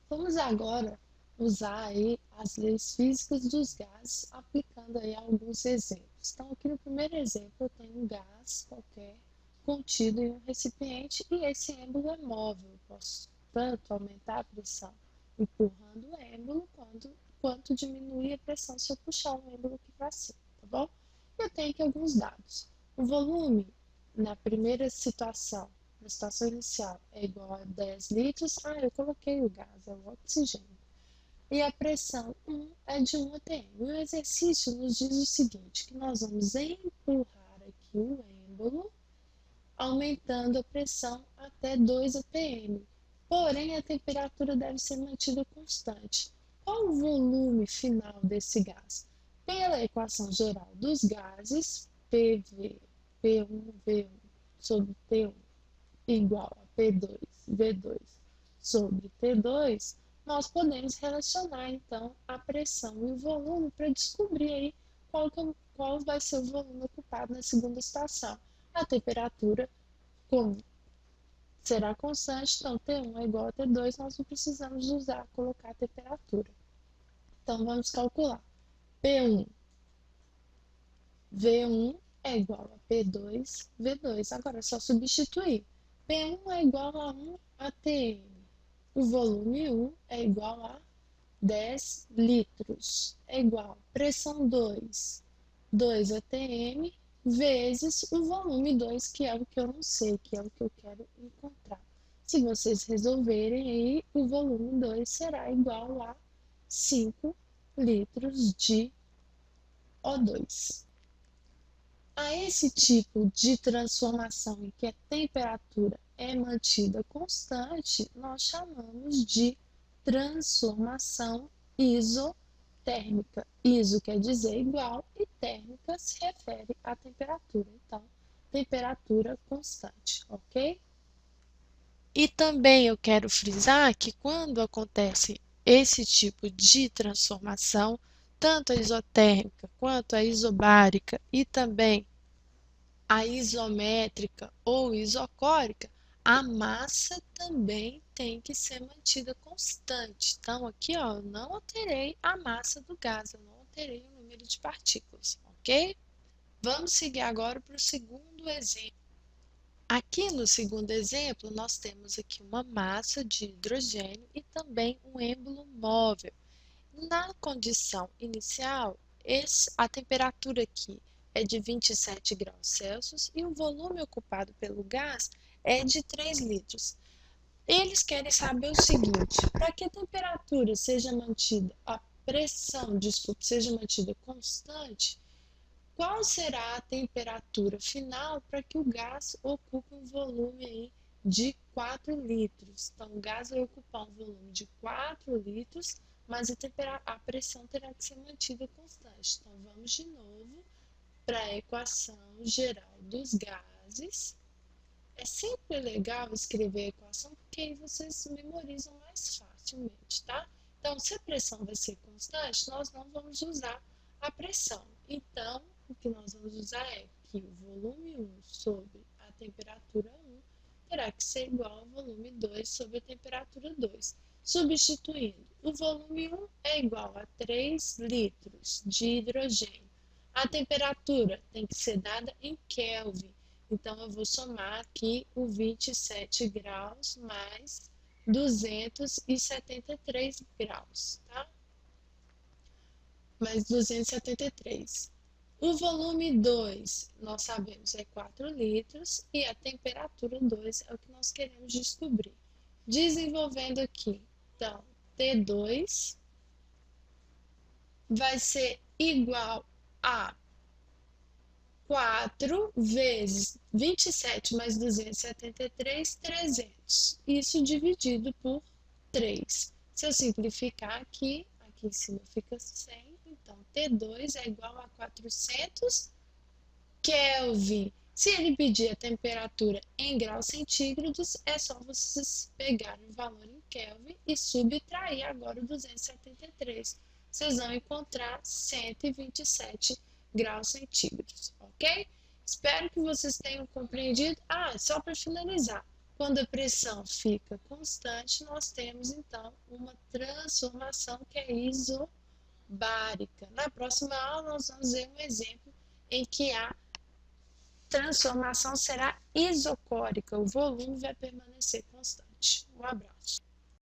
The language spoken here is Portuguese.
Vamos agora usar aí as leis físicas dos gases, aplicando aí alguns exemplos. Então, aqui no primeiro exemplo, eu tenho um gás qualquer contido em um recipiente e esse êmbolo é móvel. Eu posso tanto aumentar a pressão empurrando o êmbolo, quanto diminuir a pressão se eu puxar o êmbolo aqui para cima, tá bom? Eu tenho aqui alguns dados. O volume, na primeira situação, na situação inicial, é igual a 10 litros. Ah, eu coloquei o gás, é o oxigênio. E a pressão 1 é de 1 atm. O exercício nos diz o seguinte, que nós vamos empurrar aqui o êmbolo, aumentando a pressão até 2 atm. Porém, a temperatura deve ser mantida constante. Qual o volume final desse gás? Pela equação geral dos gases, PV, P1, V1 sobre T1 igual a P2, V2 sobre T2, nós podemos relacionar, então, a pressão e o volume para descobrir aí qual vai ser o volume ocupado na segunda situação. A temperatura será constante, então T1 é igual a T2, nós não precisamos colocar a temperatura. Então, vamos calcular. P1, V1 é igual a P2, V2. Agora é só substituir. P1 é igual a 1 atm. O volume 1 é igual a 10 litros. É igual a pressão 2, 2 atm, vezes o volume 2, que é o que eu não sei, que é o que eu quero encontrar. Se vocês resolverem aí, o volume 2 será igual a 5 litros de O2. A esse tipo de transformação em que a temperatura é mantida constante, nós chamamos de transformação isotérmica. Iso quer dizer igual e térmica se refere à temperatura. Então, temperatura constante, ok? E também eu quero frisar que quando acontece esse tipo de transformação, tanto a isotérmica quanto a isobárica e também a isométrica ou isocórica, a massa também tem que ser mantida constante. Então, aqui, ó, eu não alterei a massa do gás, eu não alterei o número de partículas, ok? Vamos seguir agora para o segundo exemplo. Aqui no segundo exemplo, nós temos aqui uma massa de hidrogênio e também um êmbolo móvel. Na condição inicial, a temperatura aqui é de 27 graus Celsius e o volume ocupado pelo gás é de 3 litros. Eles querem saber o seguinte, para que a temperatura seja mantida, a pressão, desculpe, seja mantida constante, qual será a temperatura final para que o gás ocupe um volume aí de 4 litros? Então, o gás vai ocupar um volume de 4 litros, mas a pressão terá que ser mantida constante. Então, vamos de novo para a equação geral dos gases. É sempre legal escrever a equação, porque aí vocês memorizam mais facilmente, tá? Então, se a pressão vai ser constante, nós não vamos usar a pressão. Então, o que nós vamos usar é que o volume 1 sobre a temperatura 1 terá que ser igual ao volume 2 sobre a temperatura 2. Substituindo, o volume 1 é igual a 3 litros de hidrogênio. A temperatura tem que ser dada em Kelvin. Então, eu vou somar aqui o 27 graus mais 273 graus, tá? Mais 273. O volume 2, nós sabemos, é 4 litros e a temperatura 2 é o que nós queremos descobrir. Desenvolvendo aqui, então, T2 vai ser igual a 4 vezes 27 mais 273, 300. Isso dividido por 3. Se eu simplificar aqui, aqui em cima fica 100. Então, T2 é igual a 400 Kelvin. Se ele pedir a temperatura em graus centígrados, é só vocês pegarem o valor em Kelvin e subtrair agora o 273. Vocês vão encontrar 127 graus centígrados, ok? Espero que vocês tenham compreendido. Ah, só para finalizar, Quando a pressão fica constante, nós temos então uma transformação que é isobárica. Na próxima aula, nós vamos ver um exemplo em que a transformação será isocórica, o volume vai permanecer constante. Um abraço.